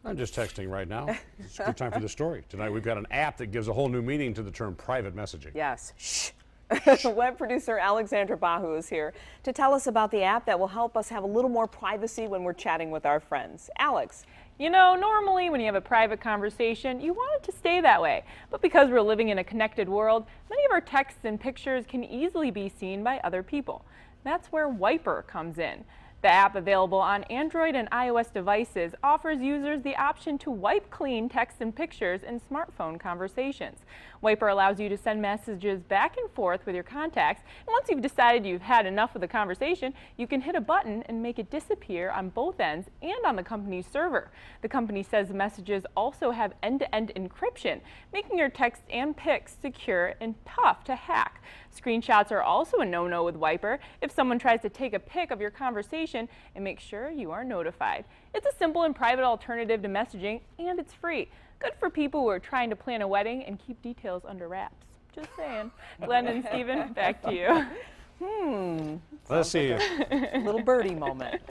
I'm just texting right now. It's a good time for the story. Tonight we've got an app that gives a whole new meaning to the term private messaging. Yes. Shh. Web producer Alexandra Bahu is here to tell us about the app that will help us have a little more privacy when we're chatting with our friends. Alex. You know, normally when you have a private conversation, you want it to stay that way. But because we're living in a connected world, many of our texts and pictures can easily be seen by other people. That's where Wiper comes in. The app, available on Android and iOS devices, offers users the option to wipe clean text and pictures in smartphone conversations. Wiper allows you to send messages back and forth with your contacts, and once you've decided you've had enough of the conversation, you can hit a button and make it disappear on both ends and on the company's server. The company says the messages also have end-to-end encryption, making your text and pics secure and tough to hack. Screenshots are also a no-no with Wiper if someone tries to take a pic of your conversation, and make sure you are notified. It's a simple and private alternative to messaging, and it's free. Good for people who are trying to plan a wedding and keep details under wraps. Just saying. Glenn and Stephen, back to you. Let's see. Little birdie moment.